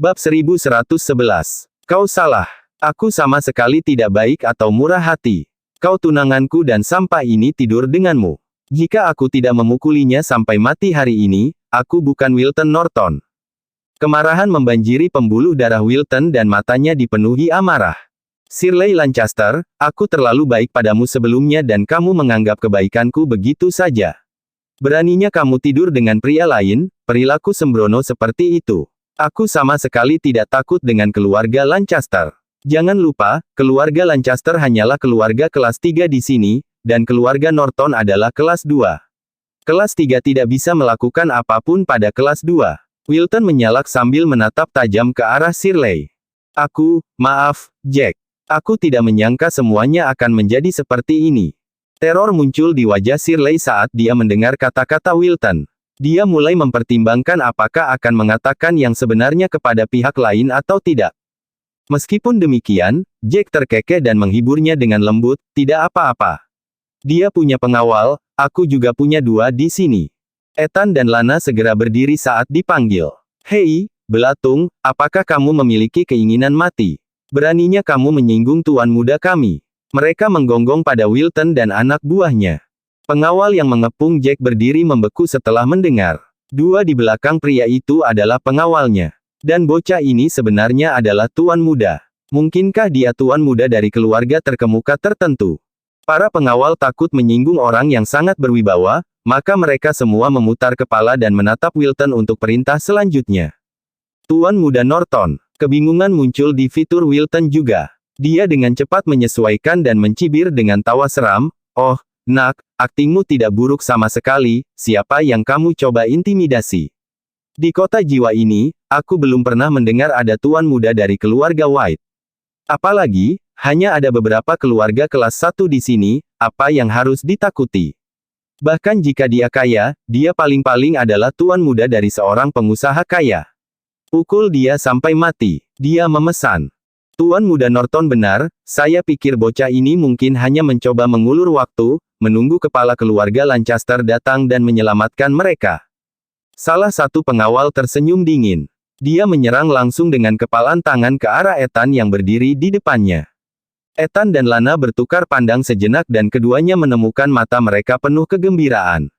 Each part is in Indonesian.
Bab 1111. Kau salah. Aku sama sekali tidak baik atau murah hati. Kau tunanganku dan sampai ini tidur denganmu. Jika aku tidak memukulinya sampai mati hari ini, aku bukan Wilton Norton. Kemarahan membanjiri pembuluh darah Wilton dan matanya dipenuhi amarah. Shirley Lancaster, aku terlalu baik padamu sebelumnya dan kamu menganggap kebaikanku begitu saja. Beraninya kamu tidur dengan pria lain, perilaku sembrono seperti itu. Aku sama sekali tidak takut dengan keluarga Lancaster. Jangan lupa, keluarga Lancaster hanyalah keluarga kelas 3 di sini, dan keluarga Norton adalah kelas 2. Kelas 3 tidak bisa melakukan apapun pada kelas 2. Wilton menyalak sambil menatap tajam ke arah Shirley. Maaf, Jack. Aku tidak menyangka semuanya akan menjadi seperti ini. Teror muncul di wajah Shirley saat dia mendengar kata-kata Wilton. Dia mulai mempertimbangkan apakah akan mengatakan yang sebenarnya kepada pihak lain atau tidak. Meskipun demikian, Jack terkekeh dan menghiburnya dengan lembut, tidak apa-apa. Dia punya pengawal, aku juga punya 2 di sini. Ethan dan Lana segera berdiri saat dipanggil. Hei, belatung, apakah kamu memiliki keinginan mati? Beraninya kamu menyinggung tuan muda kami. Mereka menggonggong pada Wilton dan anak buahnya. Pengawal yang mengepung Jack berdiri membeku setelah mendengar. 2 di belakang pria itu adalah pengawalnya. Dan bocah ini sebenarnya adalah tuan muda. Mungkinkah dia tuan muda dari keluarga terkemuka tertentu? Para pengawal takut menyinggung orang yang sangat berwibawa, maka mereka semua memutar kepala dan menatap Wilton untuk perintah selanjutnya. Tuan muda Norton. Kebingungan muncul di fitur Wilton juga. Dia dengan cepat menyesuaikan dan mencibir dengan tawa seram. Oh, nak, aktingmu tidak buruk sama sekali, siapa yang kamu coba intimidasi? Di kota jiwa ini, aku belum pernah mendengar ada tuan muda dari keluarga White. Apalagi, hanya ada beberapa keluarga kelas 1 di sini, apa yang harus ditakuti? Bahkan jika dia kaya, dia paling-paling adalah tuan muda dari seorang pengusaha kaya. Pukul dia sampai mati, dia memesan. Tuan muda Norton benar, saya pikir bocah ini mungkin hanya mencoba mengulur waktu, menunggu kepala keluarga Lancaster datang dan menyelamatkan mereka. Salah satu pengawal tersenyum dingin. Dia menyerang langsung dengan kepalan tangan ke arah Ethan yang berdiri di depannya. Ethan dan Lana bertukar pandang sejenak dan keduanya menemukan mata mereka penuh kegembiraan.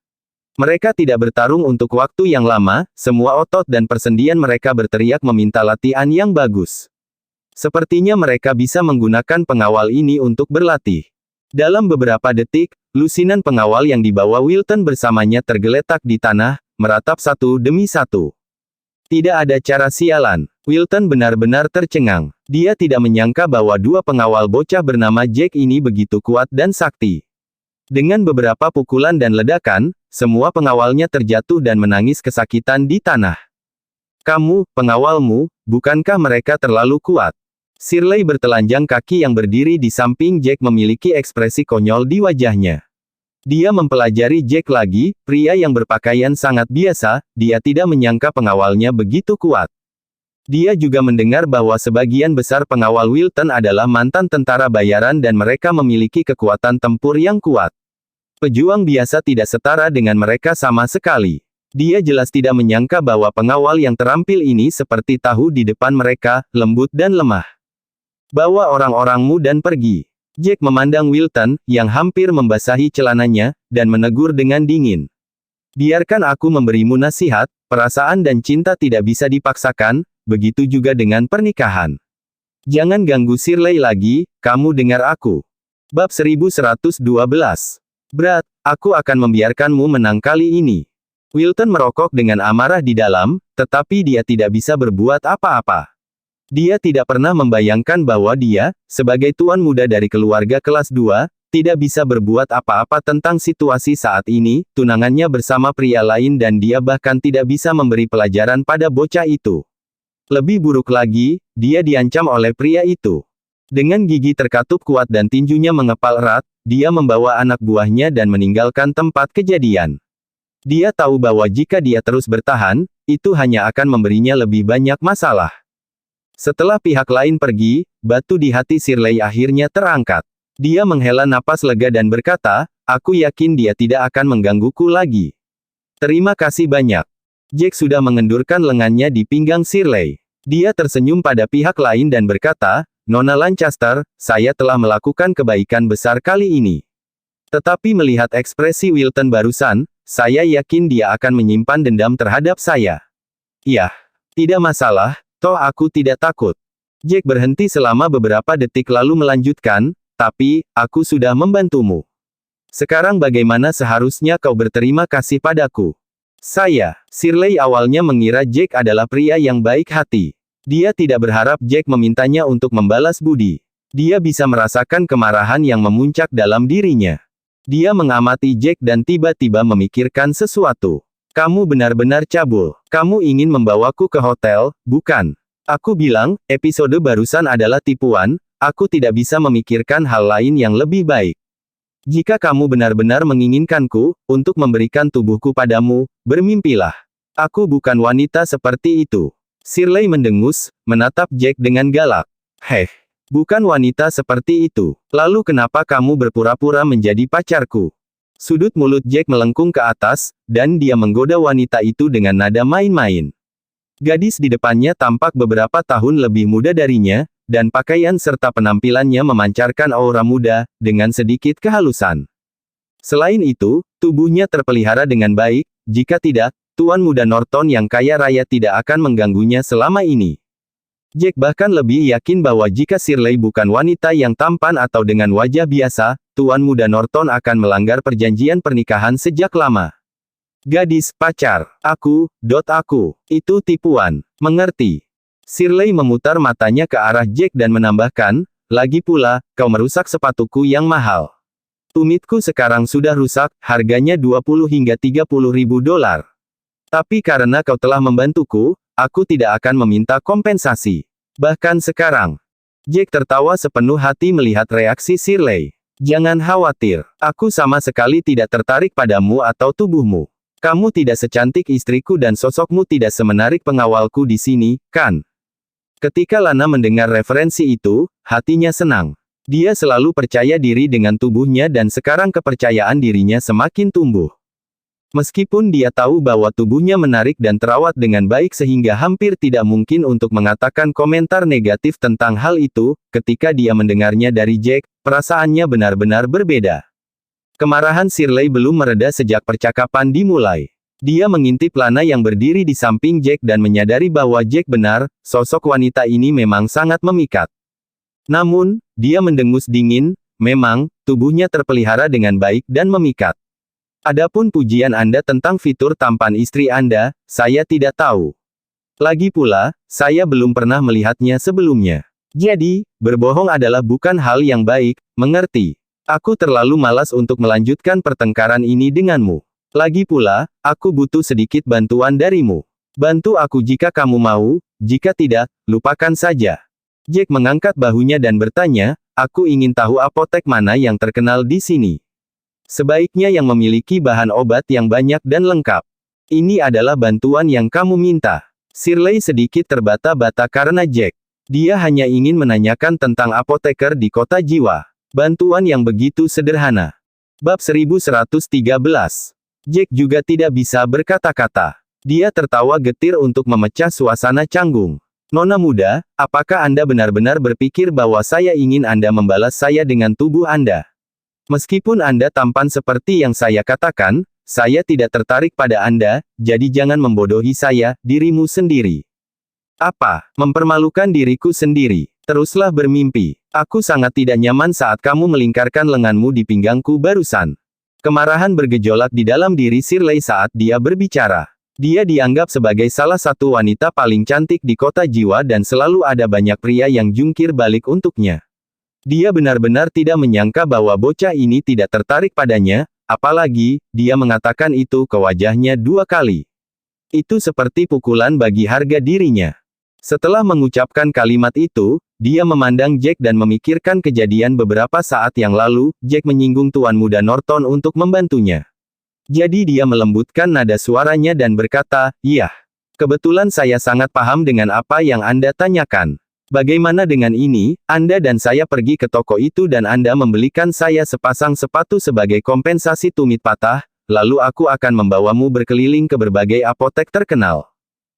Mereka tidak bertarung untuk waktu yang lama, semua otot dan persendian mereka berteriak meminta latihan yang bagus. Sepertinya mereka bisa menggunakan pengawal ini untuk berlatih. Dalam beberapa detik, lusinan pengawal yang dibawa Wilton bersamanya tergeletak di tanah, meratap satu demi satu. Tidak ada cara sialan. Wilton benar-benar tercengang. Dia tidak menyangka bahwa 2 pengawal bocah bernama Jack ini begitu kuat dan sakti. Dengan beberapa pukulan dan ledakan, semua pengawalnya terjatuh dan menangis kesakitan di tanah. Kamu, pengawalmu, bukankah mereka terlalu kuat? Shirley bertelanjang kaki yang berdiri di samping Jack memiliki ekspresi konyol di wajahnya. Dia mempelajari Jack lagi, pria yang berpakaian sangat biasa, dia tidak menyangka pengawalnya begitu kuat. Dia juga mendengar bahwa sebagian besar pengawal Wilton adalah mantan tentara bayaran dan mereka memiliki kekuatan tempur yang kuat. Pejuang biasa tidak setara dengan mereka sama sekali. Dia jelas tidak menyangka bahwa pengawal yang terampil ini seperti tahu di depan mereka, lembut dan lemah. Bawa orang-orangmu dan pergi. Jack memandang Wilton, yang hampir membasahi celananya, dan menegur dengan dingin. Biarkan aku memberimu nasihat, perasaan dan cinta tidak bisa dipaksakan, begitu juga dengan pernikahan. Jangan ganggu Shirley lagi, kamu dengar aku. Bab 1112. Brad, aku akan membiarkanmu menang kali ini. Wilton merokok dengan amarah di dalam, tetapi dia tidak bisa berbuat apa-apa. Dia tidak pernah membayangkan bahwa dia, sebagai tuan muda dari keluarga kelas 2, tidak bisa berbuat apa-apa tentang situasi saat ini, tunangannya bersama pria lain dan dia bahkan tidak bisa memberi pelajaran pada bocah itu. Lebih buruk lagi, dia diancam oleh pria itu. Dengan gigi terkatup kuat dan tinjunya mengepal erat, dia membawa anak buahnya dan meninggalkan tempat kejadian. Dia tahu bahwa jika dia terus bertahan, itu hanya akan memberinya lebih banyak masalah. Setelah pihak lain pergi, batu di hati Shirley akhirnya terangkat. Dia menghela napas lega dan berkata, aku yakin dia tidak akan menggangguku lagi. Terima kasih banyak. Jack sudah mengendurkan lengannya di pinggang Shirley. Dia tersenyum pada pihak lain dan berkata, Nona Lancaster, saya telah melakukan kebaikan besar kali ini. Tetapi melihat ekspresi Wilton barusan, saya yakin dia akan menyimpan dendam terhadap saya. Yah, tidak masalah, toh aku tidak takut. Jack berhenti selama beberapa detik lalu melanjutkan, tapi, aku sudah membantumu. Sekarang bagaimana seharusnya kau berterima kasih padaku? Shirley awalnya mengira Jack adalah pria yang baik hati. Dia tidak berharap Jack memintanya untuk membalas budi. Dia bisa merasakan kemarahan yang memuncak dalam dirinya. Dia mengamati Jack dan tiba-tiba memikirkan sesuatu. Kamu benar-benar cabul. Kamu ingin membawaku ke hotel, bukan? Aku bilang, episode barusan adalah tipuan, aku tidak bisa memikirkan hal lain yang lebih baik. Jika kamu benar-benar menginginkanku, untuk memberikan tubuhku padamu, bermimpilah. Aku bukan wanita seperti itu. Shirley mendengus, menatap Jack dengan galak. Heh, bukan wanita seperti itu. Lalu kenapa kamu berpura-pura menjadi pacarku? Sudut mulut Jack melengkung ke atas, dan dia menggoda wanita itu dengan nada main-main. Gadis di depannya tampak beberapa tahun lebih muda darinya, dan pakaian serta penampilannya memancarkan aura muda, dengan sedikit kehalusan. Selain itu, tubuhnya terpelihara dengan baik, jika tidak, Tuan Muda Norton yang kaya raya tidak akan mengganggunya selama ini. Jack bahkan lebih yakin bahwa jika Shirley bukan wanita yang tampan atau dengan wajah biasa, Tuan Muda Norton akan melanggar perjanjian pernikahan sejak lama. Gadis, pacar, aku, itu tipuan, mengerti? Shirley memutar matanya ke arah Jack dan menambahkan, lagi pula, kau merusak sepatuku yang mahal. Tumitku sekarang sudah rusak, harganya 20 hingga 30 ribu dolar. Tapi karena kau telah membantuku, aku tidak akan meminta kompensasi. Bahkan sekarang. Jack tertawa sepenuh hati melihat reaksi Shirley. Jangan khawatir, aku sama sekali tidak tertarik padamu atau tubuhmu. Kamu tidak secantik istriku dan sosokmu tidak semenarik pengawalku di sini, kan? Ketika Lana mendengar referensi itu, hatinya senang. Dia selalu percaya diri dengan tubuhnya dan sekarang kepercayaan dirinya semakin tumbuh. Meskipun dia tahu bahwa tubuhnya menarik dan terawat dengan baik sehingga hampir tidak mungkin untuk mengatakan komentar negatif tentang hal itu, ketika dia mendengarnya dari Jack, perasaannya benar-benar berbeda. Kemarahan Shirley belum mereda sejak percakapan dimulai. Dia mengintip Lana yang berdiri di samping Jack dan menyadari bahwa Jack benar, sosok wanita ini memang sangat memikat. Namun, dia mendengus dingin, memang, tubuhnya terpelihara dengan baik dan memikat. Adapun pujian Anda tentang fitur tampan istri Anda, saya tidak tahu. Lagi pula, saya belum pernah melihatnya sebelumnya. Jadi, berbohong adalah bukan hal yang baik, mengerti? Aku terlalu malas untuk melanjutkan pertengkaran ini denganmu. Lagi pula, aku butuh sedikit bantuan darimu. Bantu aku jika kamu mau, jika tidak, lupakan saja. Jack mengangkat bahunya dan bertanya, aku ingin tahu apotek mana yang terkenal di sini. Sebaiknya yang memiliki bahan obat yang banyak dan lengkap. Ini adalah bantuan yang kamu minta. Shirley sedikit terbata-bata karena Jack. Dia hanya ingin menanyakan tentang apoteker di kota jiwa. Bantuan yang begitu sederhana. Bab 1113. Jack juga tidak bisa berkata-kata. Dia tertawa getir untuk memecah suasana canggung. Nona muda, apakah Anda benar-benar berpikir bahwa saya ingin Anda membalas saya dengan tubuh Anda? Meskipun Anda tampan seperti yang saya katakan, saya tidak tertarik pada Anda, jadi jangan membodohi saya, dirimu sendiri. Apa? Mempermalukan diriku sendiri. Teruslah bermimpi. Aku sangat tidak nyaman saat kamu melingkarkan lenganmu di pinggangku barusan. Kemarahan bergejolak di dalam diri Shirley saat dia berbicara. Dia dianggap sebagai salah satu wanita paling cantik di kota jiwa dan selalu ada banyak pria yang jungkir balik untuknya. Dia benar-benar tidak menyangka bahwa bocah ini tidak tertarik padanya, apalagi, dia mengatakan itu ke wajahnya 2 kali. Itu seperti pukulan bagi harga dirinya. Setelah mengucapkan kalimat itu, dia memandang Jack dan memikirkan kejadian beberapa saat yang lalu. Jack menyinggung Tuan Muda Norton untuk membantunya. Jadi dia melembutkan nada suaranya dan berkata, "Iya. Kebetulan saya sangat paham dengan apa yang Anda tanyakan. Bagaimana dengan ini, Anda dan saya pergi ke toko itu dan Anda membelikan saya sepasang sepatu sebagai kompensasi tumit patah, lalu aku akan membawamu berkeliling ke berbagai apotek terkenal."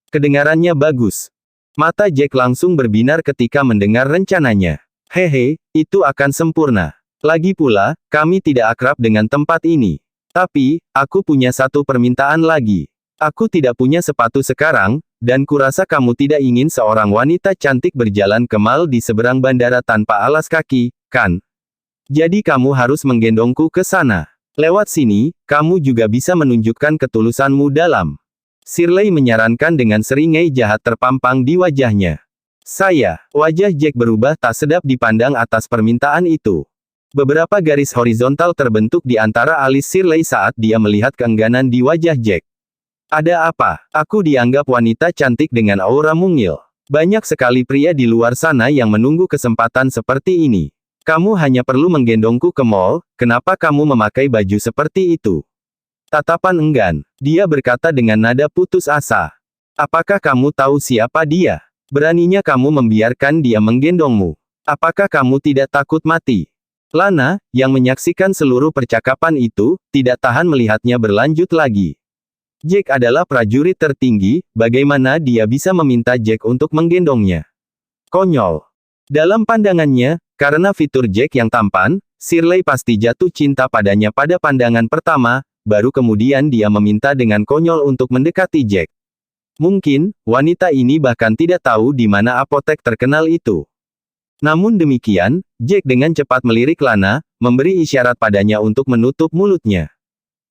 Kedengarannya bagus. Mata Jack langsung berbinar ketika mendengar rencananya. Hehe, itu akan sempurna. Lagi pula, kami tidak akrab dengan tempat ini. Tapi, aku punya satu permintaan lagi. Aku tidak punya sepatu sekarang, dan kurasa kamu tidak ingin seorang wanita cantik berjalan ke mall di seberang bandara tanpa alas kaki, kan? Jadi kamu harus menggendongku ke sana. Lewat sini, kamu juga bisa menunjukkan ketulusanmu dalam. Shirley menyarankan dengan seringai jahat terpampang di wajahnya. Wajah Jack berubah tak sedap dipandang atas permintaan itu. Beberapa garis horizontal terbentuk di antara alis Shirley saat dia melihat keengganan di wajah Jack. Ada apa? Aku dianggap wanita cantik dengan aura mungil. Banyak sekali pria di luar sana yang menunggu kesempatan seperti ini. Kamu hanya perlu menggendongku ke mall, kenapa kamu memakai baju seperti itu? Tatapan enggan. Dia berkata dengan nada putus asa. Apakah kamu tahu siapa dia? Beraninya kamu membiarkan dia menggendongmu. Apakah kamu tidak takut mati? Lana, yang menyaksikan seluruh percakapan itu, tidak tahan melihatnya berlanjut lagi. Jack adalah prajurit tertinggi, bagaimana dia bisa meminta Jack untuk menggendongnya? Konyol. Dalam pandangannya, karena fitur Jack yang tampan, Shirley pasti jatuh cinta padanya pada pandangan pertama, baru kemudian dia meminta dengan konyol untuk mendekati Jack. Mungkin, wanita ini bahkan tidak tahu di mana apotek terkenal itu. Namun demikian, Jack dengan cepat melirik Lana, memberi isyarat padanya untuk menutup mulutnya.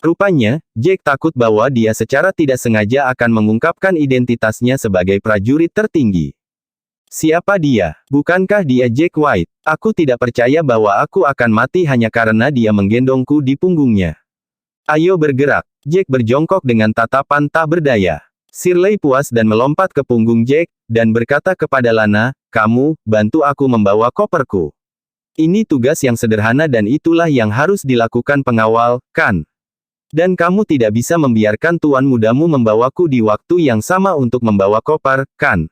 Rupanya, Jack takut bahwa dia secara tidak sengaja akan mengungkapkan identitasnya sebagai prajurit tertinggi. Siapa dia? Bukankah dia Jack White? Aku tidak percaya bahwa aku akan mati hanya karena dia menggendongku di punggungnya. Ayo bergerak. Jack berjongkok dengan tatapan tak berdaya. Shirley puas dan melompat ke punggung Jack, dan berkata kepada Lana, kamu, bantu aku membawa koperku. Ini tugas yang sederhana dan itulah yang harus dilakukan pengawal, kan? Dan kamu tidak bisa membiarkan tuan mudamu membawaku di waktu yang sama untuk membawa koper, kan?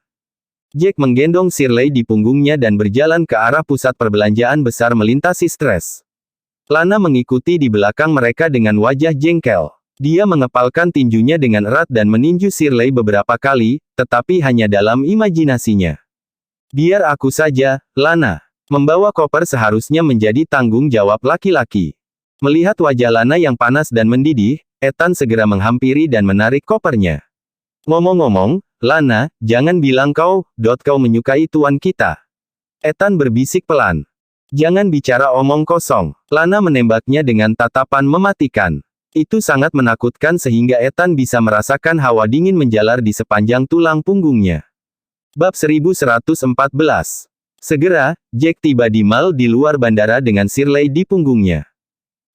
Jack menggendong Shirley di punggungnya dan berjalan ke arah pusat perbelanjaan besar melintasi stres. Lana mengikuti di belakang mereka dengan wajah jengkel. Dia mengepalkan tinjunya dengan erat dan meninju Shirley beberapa kali, tetapi hanya dalam imajinasinya. Biar aku saja, Lana. Membawa koper seharusnya menjadi tanggung jawab laki-laki. Melihat wajah Lana yang panas dan mendidih, Ethan segera menghampiri dan menarik kopernya. Ngomong-ngomong, Lana, jangan bilang kau menyukai tuan kita. Ethan berbisik pelan. Jangan bicara omong kosong. Lana menembaknya dengan tatapan mematikan. Itu sangat menakutkan sehingga Ethan bisa merasakan hawa dingin menjalar di sepanjang tulang punggungnya. Bab 1114. Segera, Jack tiba di mall di luar bandara dengan Shirley di punggungnya.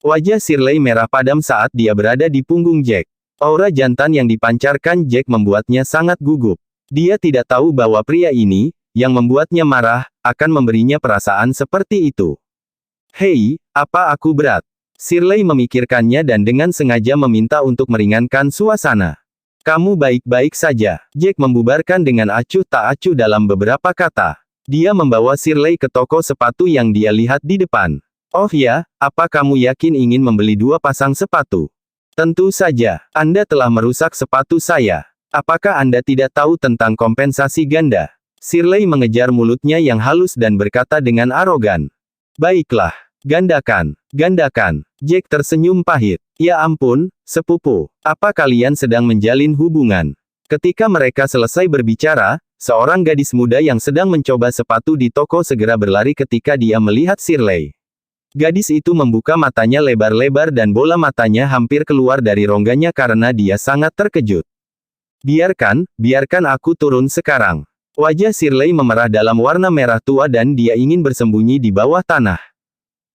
Wajah Shirley merah padam saat dia berada di punggung Jack. Aura jantan yang dipancarkan Jack membuatnya sangat gugup. Dia tidak tahu bahwa pria ini, yang membuatnya marah, akan memberinya perasaan seperti itu. Hei, apa aku berat? Shirley memikirkannya dan dengan sengaja meminta untuk meringankan suasana. Kamu baik-baik saja. Jack membubarkan dengan acuh tak acuh dalam beberapa kata. Dia membawa Shirley ke toko sepatu yang dia lihat di depan. Oh ya, apa kamu yakin ingin membeli 2 pasang sepatu? Tentu saja, Anda telah merusak sepatu saya. Apakah Anda tidak tahu tentang kompensasi ganda? Shirley mengejar mulutnya yang halus dan berkata dengan arogan. Baiklah, gandakan. Jack tersenyum pahit. Ya ampun, sepupu. Apa kalian sedang menjalin hubungan? Ketika mereka selesai berbicara, seorang gadis muda yang sedang mencoba sepatu di toko segera berlari ketika dia melihat Shirley. Gadis itu membuka matanya lebar-lebar dan bola matanya hampir keluar dari rongganya karena dia sangat terkejut. Biarkan aku turun sekarang. Wajah Shirley memerah dalam warna merah tua dan dia ingin bersembunyi di bawah tanah.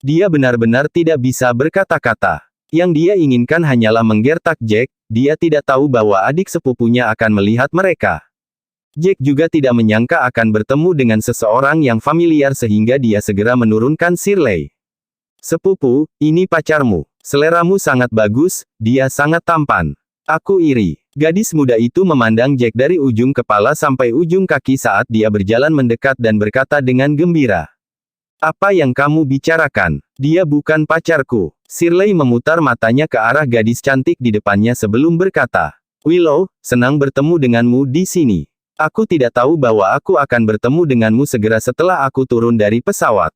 Dia benar-benar tidak bisa berkata-kata. Yang dia inginkan hanyalah menggertak Jack, dia tidak tahu bahwa adik sepupunya akan melihat mereka. Jack juga tidak menyangka akan bertemu dengan seseorang yang familiar sehingga dia segera menurunkan Shirley. Sepupu, ini pacarmu. Seleramu sangat bagus, dia sangat tampan. Aku iri. Gadis muda itu memandang Jack dari ujung kepala sampai ujung kaki saat dia berjalan mendekat dan berkata dengan gembira. Apa yang kamu bicarakan? Dia bukan pacarku. Shirley memutar matanya ke arah gadis cantik di depannya sebelum berkata. Willow, senang bertemu denganmu di sini. Aku tidak tahu bahwa aku akan bertemu denganmu segera setelah aku turun dari pesawat.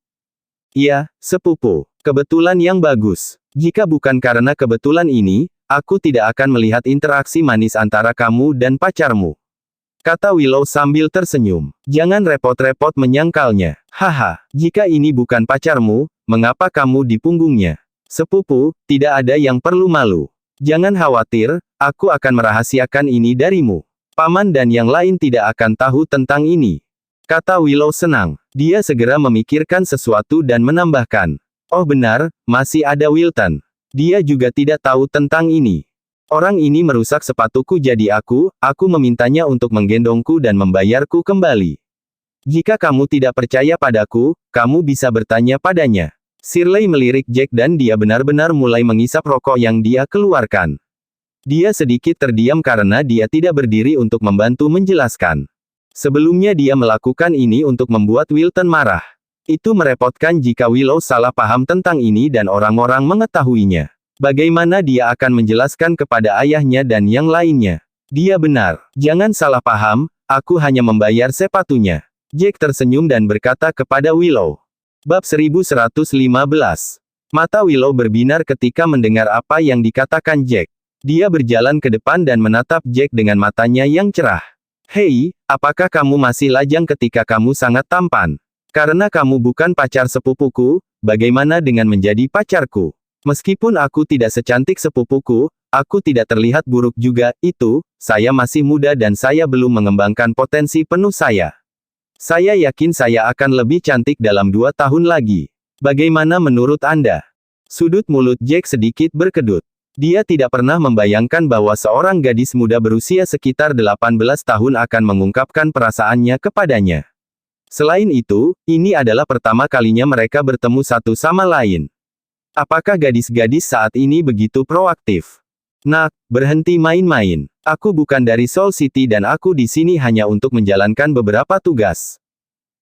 Iya, sepupu. Kebetulan yang bagus. Jika bukan karena kebetulan ini, aku tidak akan melihat interaksi manis antara kamu dan pacarmu. Kata Willow sambil tersenyum. Jangan repot-repot menyangkalnya. Haha, jika ini bukan pacarmu, mengapa kamu di punggungnya? Sepupu, tidak ada yang perlu malu. Jangan khawatir, aku akan merahasiakan ini darimu. Paman dan yang lain tidak akan tahu tentang ini. Kata Willow senang. Dia segera memikirkan sesuatu dan menambahkan. Oh benar, masih ada Wilton. Dia juga tidak tahu tentang ini. Orang ini merusak sepatuku jadi aku memintanya untuk menggendongku dan membayarku kembali. Jika kamu tidak percaya padaku, kamu bisa bertanya padanya. Shirley melirik Jack dan dia benar-benar mulai menghisap rokok yang dia keluarkan. Dia sedikit terdiam karena dia tidak berdiri untuk membantu menjelaskan. Sebelumnya dia melakukan ini untuk membuat Wilton marah. Itu merepotkan jika Willow salah paham tentang ini dan orang-orang mengetahuinya. Bagaimana dia akan menjelaskan kepada ayahnya dan yang lainnya? Dia benar. Jangan salah paham, aku hanya membayar sepatunya. Jack tersenyum dan berkata kepada Willow. Bab 1115. Mata Willow berbinar ketika mendengar apa yang dikatakan Jack. Dia berjalan ke depan dan menatap Jack dengan matanya yang cerah. Hei, apakah kamu masih lajang ketika kamu sangat tampan? Karena kamu bukan pacar sepupuku, bagaimana dengan menjadi pacarku? Meskipun aku tidak secantik sepupuku, aku tidak terlihat buruk juga, saya masih muda dan saya belum mengembangkan potensi penuh saya. Saya yakin saya akan lebih cantik dalam 2 tahun lagi. Bagaimana menurut Anda? Sudut mulut Jack sedikit berkedut. Dia tidak pernah membayangkan bahwa seorang gadis muda berusia sekitar 18 tahun akan mengungkapkan perasaannya kepadanya. Selain itu, ini adalah pertama kalinya mereka bertemu satu sama lain. Apakah gadis-gadis saat ini begitu proaktif? Nak, berhenti main-main. Aku bukan dari Soul City dan aku di sini hanya untuk menjalankan beberapa tugas.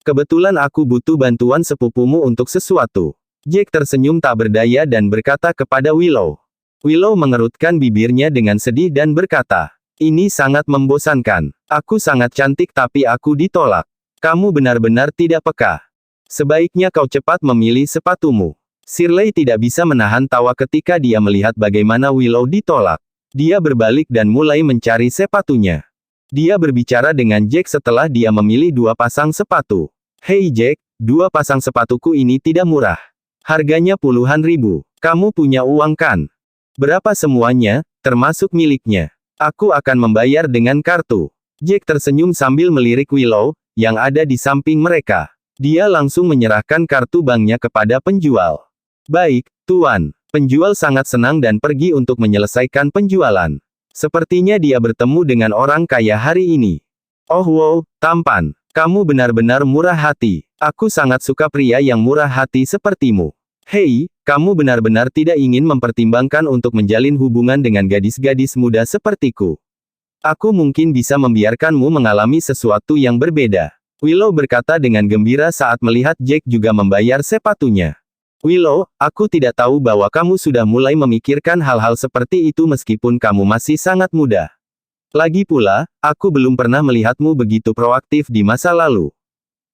Kebetulan aku butuh bantuan sepupumu untuk sesuatu. Jack tersenyum tak berdaya dan berkata kepada Willow. Willow mengerutkan bibirnya dengan sedih dan berkata, ini sangat membosankan. Aku sangat cantik tapi aku ditolak. Kamu benar-benar tidak peka. Sebaiknya kau cepat memilih sepatumu. Shirley tidak bisa menahan tawa ketika dia melihat bagaimana Willow ditolak. Dia berbalik dan mulai mencari sepatunya. Dia berbicara dengan Jack setelah dia memilih 2 pasang sepatu. Hei Jack, 2 pasang sepatuku ini tidak murah. Harganya puluhan ribu. Kamu punya uang kan? Berapa semuanya, termasuk miliknya? Aku akan membayar dengan kartu. Jack tersenyum sambil melirik Willow, yang ada di samping mereka. Dia langsung menyerahkan kartu banknya kepada penjual. Baik, Tuan. Penjual sangat senang dan pergi untuk menyelesaikan penjualan. Sepertinya dia bertemu dengan orang kaya hari ini. Oh wow, tampan. Kamu benar-benar murah hati. Aku sangat suka pria yang murah hati sepertimu. Hei, kamu benar-benar tidak ingin mempertimbangkan untuk menjalin hubungan dengan gadis-gadis muda sepertiku. Aku mungkin bisa membiarkanmu mengalami sesuatu yang berbeda. Willow berkata dengan gembira saat melihat Jack juga membayar sepatunya. Willow, aku tidak tahu bahwa kamu sudah mulai memikirkan hal-hal seperti itu meskipun kamu masih sangat muda. Lagi pula, aku belum pernah melihatmu begitu proaktif di masa lalu.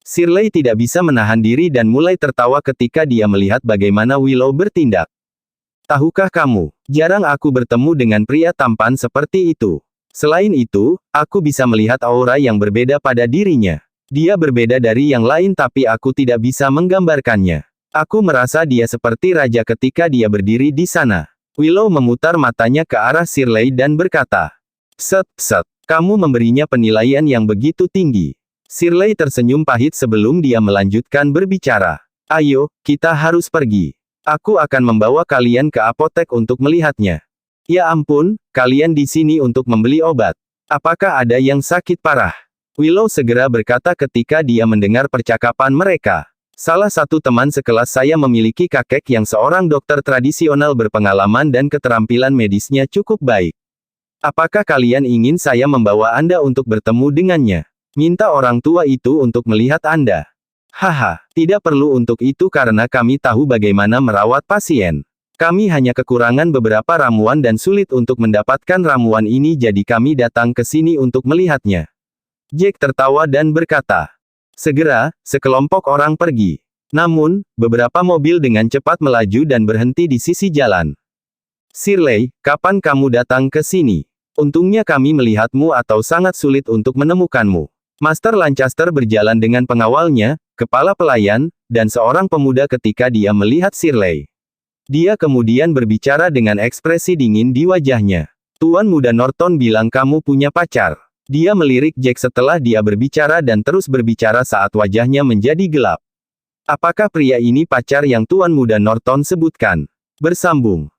Shirley tidak bisa menahan diri dan mulai tertawa ketika dia melihat bagaimana Willow bertindak. Tahukah kamu, jarang aku bertemu dengan pria tampan seperti itu. Selain itu, aku bisa melihat aura yang berbeda pada dirinya. Dia berbeda dari yang lain tapi aku tidak bisa menggambarkannya. Aku merasa dia seperti raja ketika dia berdiri di sana. Willow memutar matanya ke arah Shirley dan berkata, Pset, kamu memberinya penilaian yang begitu tinggi. Shirley tersenyum pahit sebelum dia melanjutkan berbicara. Ayo, kita harus pergi. Aku akan membawa kalian ke apotek untuk melihatnya. Ya ampun, kalian di sini untuk membeli obat. Apakah ada yang sakit parah? Willow segera berkata ketika dia mendengar percakapan mereka. Salah satu teman sekelas saya memiliki kakek yang seorang dokter tradisional berpengalaman dan keterampilan medisnya cukup baik. Apakah kalian ingin saya membawa Anda untuk bertemu dengannya? Minta orang tua itu untuk melihat Anda. Haha, tidak perlu untuk itu karena kami tahu bagaimana merawat pasien. Kami hanya kekurangan beberapa ramuan dan sulit untuk mendapatkan ramuan ini jadi kami datang ke sini untuk melihatnya. Jack tertawa dan berkata. Segera, sekelompok orang pergi. Namun, beberapa mobil dengan cepat melaju dan berhenti di sisi jalan. Shirley, kapan kamu datang ke sini? Untungnya kami melihatmu atau sangat sulit untuk menemukanmu. Master Lancaster berjalan dengan pengawalnya, kepala pelayan, dan seorang pemuda ketika dia melihat Shirley. Dia kemudian berbicara dengan ekspresi dingin di wajahnya. Tuan Muda Norton bilang kamu punya pacar. Dia melirik Jack setelah dia berbicara dan terus berbicara saat wajahnya menjadi gelap. Apakah pria ini pacar yang Tuan Muda Norton sebutkan? Bersambung.